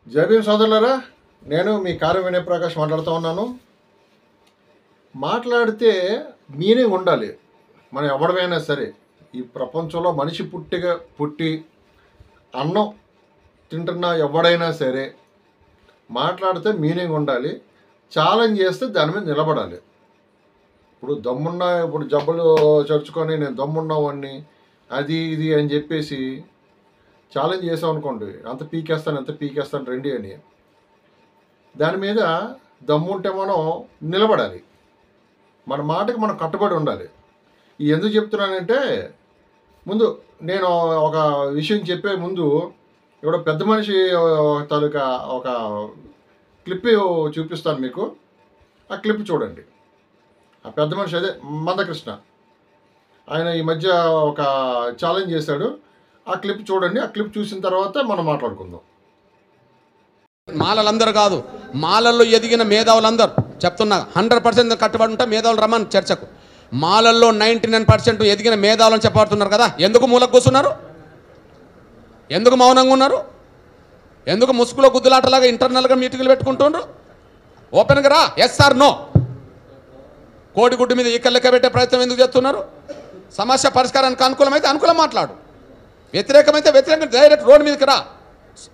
జై భీమ్ సోదరులారా, నేను మీ కార్య వినయ్ ప్రకాష్ మాట్లాడుతూ ఉన్నాను. మాట్లాడితే మీనింగ్ ఉండాలి. మనం ఎవడమైనా సరే ఈ ప్రపంచంలో మనిషి పుట్టి అన్నం తింటున్న ఎవడైనా సరే మాట్లాడితే మీనింగ్ ఉండాలి. ఛాలెంజ్ చేస్తే దాని మీద నిలబడాలి. ఇప్పుడు జబ్బులు చర్చుకొని నేను దమ్మున్నవాడిని అది ఇది అని చెప్పేసి ఛాలెంజ్ చేసాం అనుకోండి, అంత పీకేస్తాను రండి అని. దాని మీద దమ్ముంటే మనం నిలబడాలి. మన మాటకి మనం కట్టుబడి ఉండాలి. ఎందుకు చెప్తున్నానంటే, ముందు నేను ఒక విషయం చెప్పే ముందు ఇక్కడ పెద్ద మనిషి తాలూకా ఒక క్లిప్ చూపిస్తాను మీకు. ఆ క్లిప్ చూడండి. ఆ పెద్ద మనిషి అదే మందకృష్ణ, ఆయన ఈ మధ్య ఒక ఛాలెంజ్ చేశాడు. ఆ క్లిప్ చూడండి. ఆ క్లిప్ చూసిన తర్వాత మనం మాట్లాడుకుందాం. మాలలందరూ కాదు, మాలల్లో ఎదిగిన మేధావులందరూ చెప్తున్నా 100% కట్టుబడి ఉంటే మేధావులు రమ్మని చర్చకు. మాలల్లో 99% ఎదిగిన మేధావులను చెప్పబడుతున్నారు కదా, ఎందుకు మూలకు కూర్చున్నారు? ఎందుకు మౌనంగా ఉన్నారు? ఎందుకు ముసుగులో గుద్దులాటలాగా ఇంటర్నల్గా మీటింగ్లు పెట్టుకుంటున్నారు? ఓపెన్గా రా, ఎస్ ఆర్ నో. కోడిగుడ్డు మీద ఈకలు లెక్క పెట్టే ప్రయత్నం ఎందుకు చేస్తున్నారు? సమస్య పరిష్కారానికి అనుకూలమైతే అనుకూలం మాట్లాడు, వ్యతిరేకమైతే వ్యతిరేకంగా డైరెక్ట్ రోడ్డు మీదకి రా.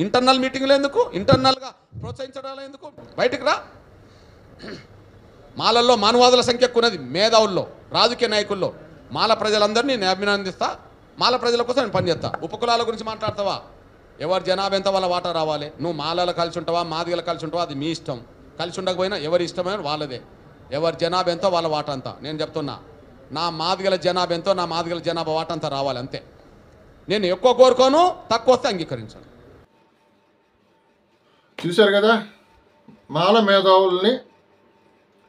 ఇంటర్నల్ మీటింగ్లు ఎందుకు? ఇంటర్నల్గా ప్రోత్సహించడాలు ఎందుకు? బయటికి రా. మాలల్లో మానవాదుల సంఖ్య ఎక్కున్నది, మేధావుల్లో, రాజకీయ నాయకుల్లో. మాల ప్రజలందరినీ నేను అభినందిస్తా. మాల ప్రజల కోసం నేను పనిచేస్తా. ఉపకులాల గురించి మాట్లాడతావా? ఎవరి జనాభా ఎంత వాళ్ళ వాటా రావాలి. నువ్వు మాలలో కలిసి ఉంటావా, మాదిగలు కలిసి ఉంటావా, అది మీ ఇష్టం. కలిసి ఉండకపోయినా ఎవరి ఇష్టమైన వాళ్ళదే. ఎవరి జనాభా ఎంతో వాళ్ళ వాటా అంతా. నేను చెప్తున్నా, నా మాదిగల జనాభా ఎంతో నా మాదిగల జనాభా వాటా అంతా రావాలి, అంతే. నేను ఎక్కువ కోరుకోను, తక్కువ వస్తే అంగీకరించాను. చూశారు కదా, మాల మేధావుల్ని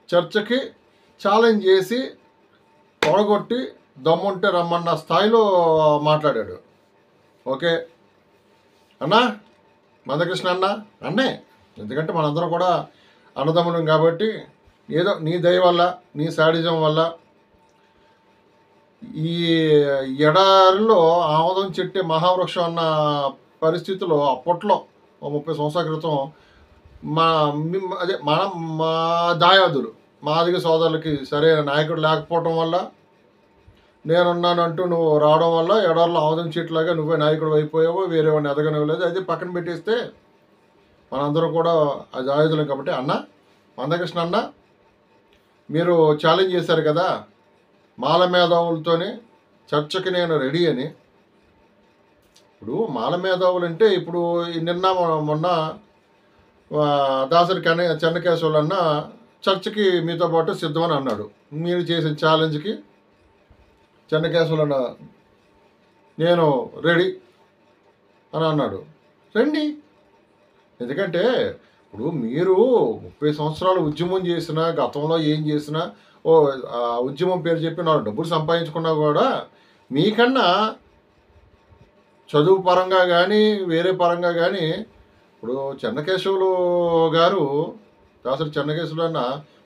చర్చకి ఛాలెంజ్ చేసి తొడగొట్టి దమ్ముంటే రమ్మన్న స్థాయిలో మాట్లాడాడు. ఓకే అన్నా, మందకృష్ణ అన్నే. ఎందుకంటే మనందరం కూడా అన్నదమ్ములం కాబట్టి, ఏదో నీ దయ వల్ల, నీ శాడిజం వల్ల ఈ ఎడారిలో ఆమోదం చెట్టే మహావృక్షం అన్న పరిస్థితిలో అప్పట్లో 30 సంవత్సరాల క్రితం మా దాయాదులు, మాదిగ సోదరులకి సరైన నాయకుడు లేకపోవడం వల్ల, నేనున్నాను అంటూ నువ్వు రావడం వల్ల ఎడారిలో ఆమోదం చెట్లాగా నువ్వే నాయకుడు అయిపోయావో, వేరే వాడిని ఎదగనివ్వలేదు. అది పక్కన పెట్టేస్తే మనందరం కూడా ఆ దాయాదులం కాబట్టి, మందకృష్ణ అన్న, మీరు ఛాలెంజ్ చేశారు కదా మాల మేధావులతోనే చర్చకి నేను రెడీ అని. ఇప్పుడు మాల మేధావులు అంటే, ఇప్పుడు నిన్న మొన్న దాసరి చెన్నకేశవులు అన్న చర్చకి మీతో పాటు సిద్ధమని అన్నాడు. మీరు చేసిన ఛాలెంజ్కి చెన్నకేశవులు అన్న నేను రెడీ అని అన్నాడు. రండి. ఎందుకంటే ఇప్పుడు మీరు 30 సంవత్సరాలు ఉద్యమం చేసినా, గతంలో ఏం చేసినా, ఉద్యమం పేరు చెప్పి 4 డబ్బులు సంపాదించుకున్నా కూడా మీకన్నా చదువు పరంగా కానీ వేరే పరంగా కానీ, ఇప్పుడు చెన్నకేశవులు గారు, దాసరి చెన్నకేశవులు అన్న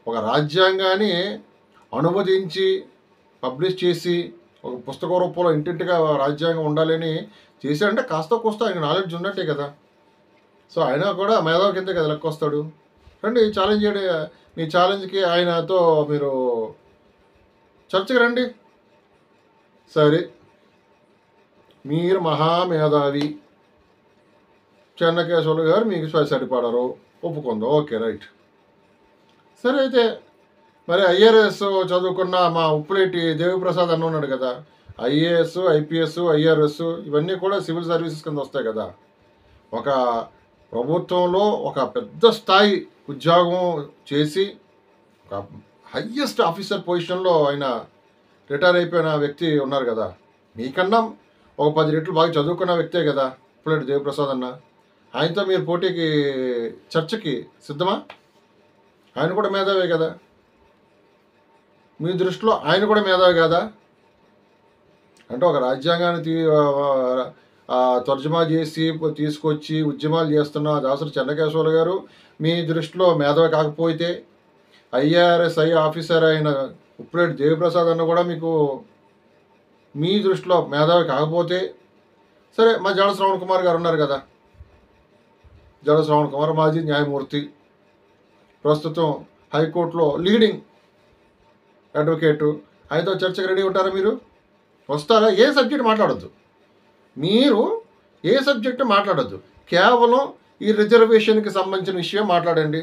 ఒక రాజ్యాంగాన్ని అనువదించి పబ్లిష్ చేసి ఒక పుస్తక రూపంలో ఇంటింటిగా రాజ్యాంగం ఉండాలని చేశాడంటే కాస్త కోస్తా ఆయన నాలెడ్జ్ ఉన్నట్టే కదా. సో ఆయన కూడా మేధావి కిందే కదా లెక్క వస్తాడు. రండి, ఛాలెంజ్ చేయండి. మీ ఛాలెంజ్కి ఆయనతో మీరు చర్చకి రండి. సరే, మీరు మహామేధావి, చెన్నకేశవులు గారు మీకు సరిపడరు, ఒప్పుకుందాం. Okay, right. సరే, అయితే మరి ఐఆర్ఎస్ చదువుకున్న మా ఉప్పులేటి దేవిప్రసాద్ అన్న ఉన్నాడు కదా, ఐఏఎస్, ఐపీఎస్, ఐఆర్ఎస్ ఇవన్నీ కూడా సివిల్ సర్వీసెస్ కింద వస్తాయి కదా. ఒక ప్రభుత్వంలో ఒక పెద్ద స్థాయి ఉద్యోగం చేసి ఒక హయ్యెస్ట్ ఆఫీసర్ పొజిషన్లో ఆయన రిటైర్ అయిపోయిన వ్యక్తి ఉన్నారు కదా. మీకన్నా ఒక 10 రెట్లు బాగా చదువుకున్న వ్యక్తే కదా ఉప్పులేటి దేవిప్రసాద్ అన్న. ఆయనతో మీరు పోటీకి చర్చకి సిద్ధమా? ఆయన కూడా మేధావే కదా. మీ దృష్టిలో ఆయన కూడా మేధావి కదా? అంటే ఒక రాజ్యాంగాన్ని తర్జుమా చేసి తీసుకొచ్చి ఉద్యమాలు చేస్తున్న దాసరి చెన్నకేశవులు గారు మీ దృష్టిలో మేధావి కాకపోతే, ఐఆర్ఎస్ ఆఫీసర్ అయిన ఉప్పులేటి దేవిప్రసాద్ అన్న కూడా మీకు మీ దృష్టిలో మేధావి కాకపోతే, సరే మా జాడ శ్రవణ్ కుమార్ గారు ఉన్నారు కదా, జడ శ్రవణ్ కుమార్ మాజీ న్యాయమూర్తి, ప్రస్తుతం హైకోర్టులో లీడింగ్ అడ్వకేటు. ఆయనతో చర్చకు రెడీ ఉంటారా? మీరు వస్తారా? ఏ సబ్జెక్ట్ మాట్లాడద్దు, మీరు ఏ సబ్జెక్టు మాట్లాడద్దు, కేవలం ఈ రిజర్వేషన్కి సంబంధించిన విషయం మాట్లాడండి.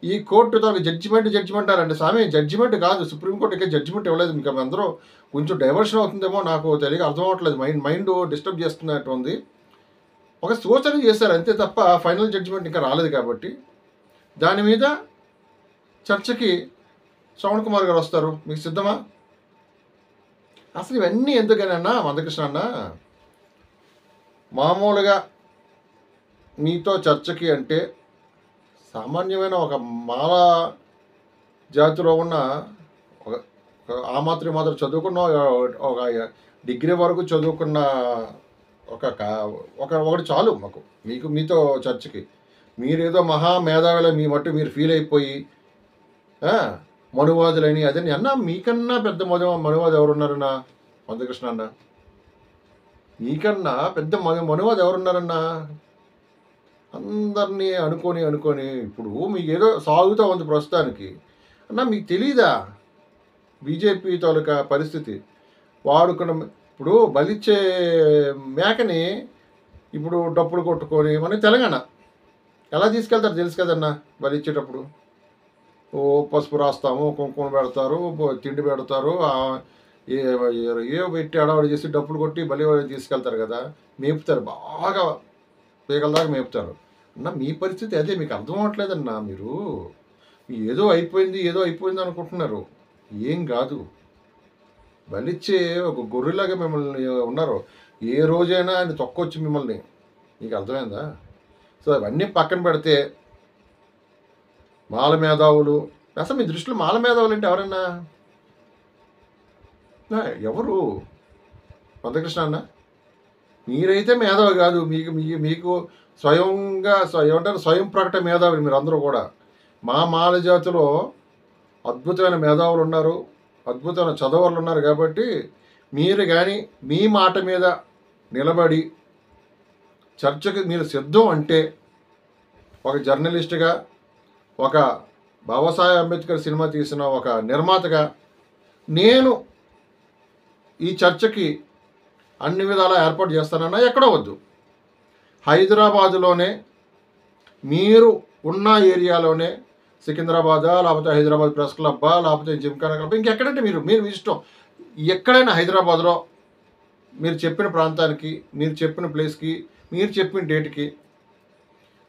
ఈ కోర్టు తనకు జడ్జిమెంట్ అండి స్వామి, జడ్జిమెంట్ కాదు, సుప్రీంకోర్టు ఇంకా జడ్జిమెంట్ ఇవ్వలేదు. మీకు అందరూ కొంచెం డైవర్షన్ అవుతుందేమో, నాకు తెలియక అర్థం అవ్వట్లేదు, మైండ్ డిస్టర్బ్ చేస్తున్నట్టు ఉంది. ఒక సూచన చేశారు అంతే తప్ప ఫైనల్ జడ్జిమెంట్ ఇంకా రాలేదు. కాబట్టి దాని మీద చర్చకి శ్రవణ్ కుమార్ గారు వస్తారు. మీకు సిద్ధమా? అసలు ఇవన్నీ ఎందుకనన్నా మందకృష్ణ అన్న, మామూలుగా మీతో చర్చకి అంటే సామాన్యమైన ఒక మాల జాతిలో ఉన్న ఆ మాత్రం చదువుకున్న ఒక డిగ్రీ వరకు చదువుకున్న ఒకటి చాలు మాకు, మీతో చర్చకి. మీరేదో మహా మేధావులే మీ మట్టు మీరు ఫీల్ అయిపోయి మనువాదులని అదని అన్న, మీకన్నా పెద్ద మనువాది ఎవరున్నారన్నా మందకృష్ణ అన్న? మీకన్నా పెద్ద మనువాది ఎవరున్నారన్నా? అందరినీ అనుకొని ఇప్పుడు మీకు ఏదో సాగుతూ ఉంది ప్రస్తుతానికి అన్న. మీకు తెలీదా బీజేపీ తాలూకా పరిస్థితి? వాడుకున్న ఇప్పుడు బలిచ్చే మేకని ఇప్పుడు డప్పులు కొట్టుకొని మన తెలంగాణ ఎలా తీసుకెళ్తారు తెలుసు కదన్నా. బలిచ్చేటప్పుడు ఓ పసుపు రాస్తాము, కుంకుమ పెడతారు, తిండి పెడతారు, ఏ పెట్టి అడవాడు చేసి డప్పులు కొట్టి బలి తీసుకెళ్తారు కదా, మేపుతారు, బాగా పీకల దాకా మేపుతారు అన్న. మీ పరిస్థితి అదే, మీకు అర్థం అవ్వట్లేదన్నా. మీరు ఏదో అయిపోయింది అనుకుంటున్నారు. ఏం కాదు, బలిచ్చే ఒక గొర్రెలాగా మిమ్మల్ని ఉన్నారు. ఏ రోజైనా ఆయన తొక్కొచ్చి మిమ్మల్ని, మీకు అర్థమైందా? సో అవన్నీ పక్కన పెడితే మాల మేధావులు, అసలు మీ దృష్టిలో మాల మేధావులు అంటే ఎవరన్నా? ఎవరు మందకృష్ణ అన్న? మీరైతే మేధావి కాదు, మీకు ఏమంటారు స్వయం ప్రకట మేధావులు మీరు అందరూ కూడా. మా మాల జాతిలో అద్భుతమైన మేధావులు ఉన్నారు, అద్భుతమైన చదవర్లు ఉన్నారు. కాబట్టి మీరు కానీ మీ మాట మీద నిలబడి చర్చకి మీరు సిద్ధం అంటే, ఒక జర్నలిస్ట్గా, ఒక బాబాసాహెబ్ అంబేద్కర్ సినిమా తీసిన ఒక నిర్మాతగా నేను ఈ చర్చకి అన్ని విధాలా ఏర్పాటు చేస్తానన్నా. ఎక్కడో వద్దు, హైదరాబాదులోనే, మీరు ఉన్న ఏరియాలోనే, సికింద్రాబాదా లేకపోతే హైదరాబాద్ ప్రెస్ క్లబ్బా లేకపోతే జిమ్ఖానా క్లబ్, ఇంకెక్కడంటే మీరు ఇష్టం, ఎక్కడైనా హైదరాబాద్లో మీరు చెప్పిన ప్రాంతానికి, మీరు చెప్పిన ప్లేస్కి, మీరు చెప్పిన డేట్కి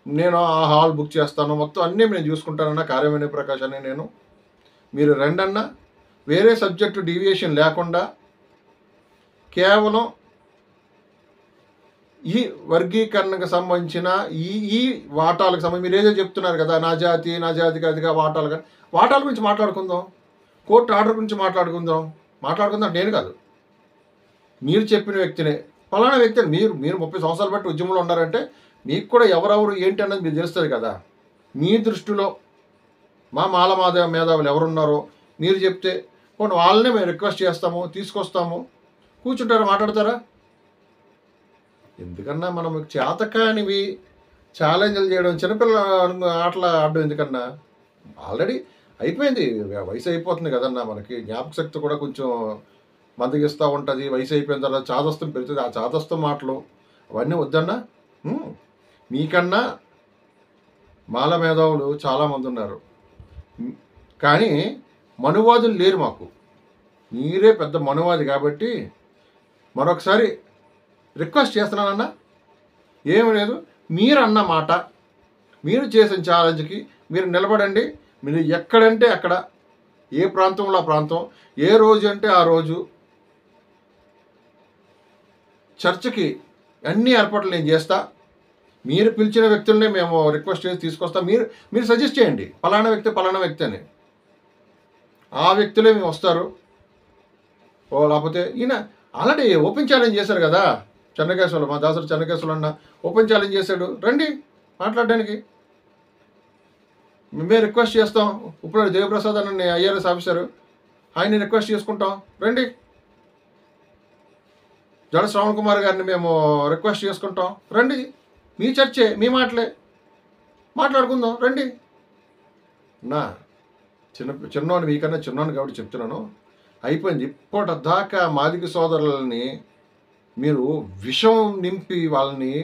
నేను ఆ హాల్ బుక్ చేస్తాను, మొత్తం అన్నీ నేను చూసుకుంటానన్నా. కార్యమణి ప్రకాష్ అని నేను, మీరు రెండన్నా. వేరే సబ్జెక్టు డీవియేషన్ లేకుండా కేవలం ఈ వర్గీకరణకు సంబంధించిన ఈ వాటాలకు సంబంధించి మీరు ఏదో చెప్తున్నారు కదా, నా జాతికి అదిగా వాటాల గురించి మాట్లాడుకుందాం, కోర్టు ఆర్డర్ గురించి మాట్లాడుకుందాం. నేను కాదు, మీరు చెప్పిన వ్యక్తినే, ఫలానా వ్యక్తిని మీరు 30 సంవత్సరాలు బట్టి ఉద్యమంలో ఉన్నారంటే మీకు కూడా ఎవరెవరు ఏంటి అన్నది మీకు తెలుస్తుంది కదా. మీ దృష్టిలో మా మాల మేధావులు ఎవరున్నారో మీరు చెప్తే కొన్ని వాళ్ళనే మేము రిక్వెస్ట్ చేస్తాము, తీసుకొస్తాము, కూర్చుంటారా, మాట్లాడతారా? ఎందుకన్నా మనం చేతకానివి ఛాలెంజ్లు చేయడం, చిన్నపిల్లల ఆటలు ఆడడం ఎందుకన్నా? ఆల్రెడీ అయిపోయింది, వయసు అయిపోతుంది కదన్నా. మనకి జ్ఞాపక శక్తి కూడా కొంచెం మందగిస్తూ ఉంటుంది. వయసు అయిపోయిన తర్వాత చాదస్తం పెరుగుతుంది. ఆ చాదస్తం మాటలు అవన్నీ వద్దన్నా. మీకన్నా మాల మేధావులు చాలామంది ఉన్నారు, కానీ మనువాదులు లేరు మాకు. మీరే పెద్ద మనువాది కాబట్టి మరొకసారి రిక్వెస్ట్ చేస్తున్నానన్నా. ఏమి లేదు, మీరు అన్న మాట, మీరు చేసిన ఛాలెంజ్కి మీరు నిలబడండి. మీరు ఎక్కడంటే అక్కడ, ఏ ప్రాంతంలో ఆ ప్రాంతం, ఏ రోజు అంటే ఆ రోజు చర్చకి అన్ని ఏర్పాట్లు నేను చేస్తా. మీరు పిలిచిన వ్యక్తులనే మేము రిక్వెస్ట్ చేసి తీసుకొస్తాం. మీరు సజెస్ట్ చేయండి, పలానా వ్యక్తి అని. ఆ వ్యక్తులే మేము వస్తారు. లేకపోతే ఈయన ఆల్రెడీ ఓపెన్ ఛాలెంజ్ చేశారు కదా చెన్నకేశ్వరం, మా దాసరి చెన్నకేశ్వరం అన్న ఓపెన్ ఛాలెంజ్ చేశాడు. రండి మాట్లాడడానికి, మేము రిక్వెస్ట్ చేస్తాం. ఇప్పుడు దేవప్రసాద్ అన్న ఐఆర్ఎస్ ఆఫీసరు, ఆయన్ని రిక్వెస్ట్ చేసుకుంటాం. రండి. జడ శ్రవణ్ కుమార్ గారిని మేము రిక్వెస్ట్ చేసుకుంటాం. రండి, మీ చర్చే, మీ మాటలే. మాట్లాడుకుందాం రండి. నా చిన్నోని మీకన్నా చిన్నోని కాబట్టి చెప్తున్నాను. అయిపోయింది. ఇప్పటిదాకా మాదిగ సోదరులని మీరు విషం నింపి వాళ్ళని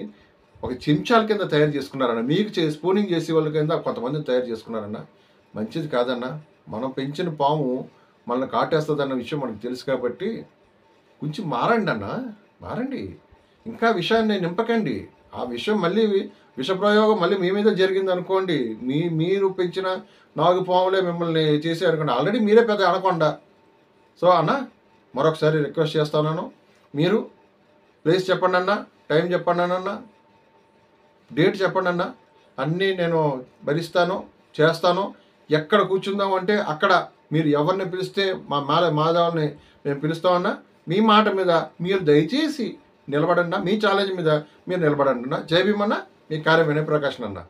ఒక చెంచాల కింద తయారు చేసుకున్నారన్న. మీకు స్పూనింగ్ చేసే వాళ్ళ కింద కొంతమందిని తయారు చేసుకున్నారన్న. మంచిది కాదన్న. మనం పెంచిన పాము మనల్ని కాటేస్తుందన్న విషయం మనకు తెలుసు కాబట్టి కొంచెం మారండి అన్న, మారండి. ఇంకా విషయాన్ని నింపకండి. ఆ విషయం మళ్ళీ విషప్రయోగం మళ్ళీ మీ మీద జరిగింది అనుకోండి, మీరు పెంచిన నాగు పాములే మిమ్మల్ని చేసారనుకోండి. ఆల్రెడీ మీరే పెద్ద అనకొండ. సో అన్న, మరొకసారి రిక్వెస్ట్ చేస్తాను, మీరు ప్లేస్ చెప్పండి అన్న, టైం చెప్పండి అన్న, డేట్ చెప్పండి అన్న, అన్నీ నేను భరిస్తాను, చేస్తాను. ఎక్కడ కూర్చుందాం అంటే అక్కడ మీరు ఎవరిని పిలిస్తే మాధవల్ని మేము పిలుస్తామన్నా. మీ మాట మీద మీరు దయచేసి నిలబడన్నా, మీ ఛాలెంజ్ మీద మీరు నిలబడండి అన్న. జై భీమ్ అన్న, మీ కార్యం వినయ్ ప్రకాశన్ అన్న.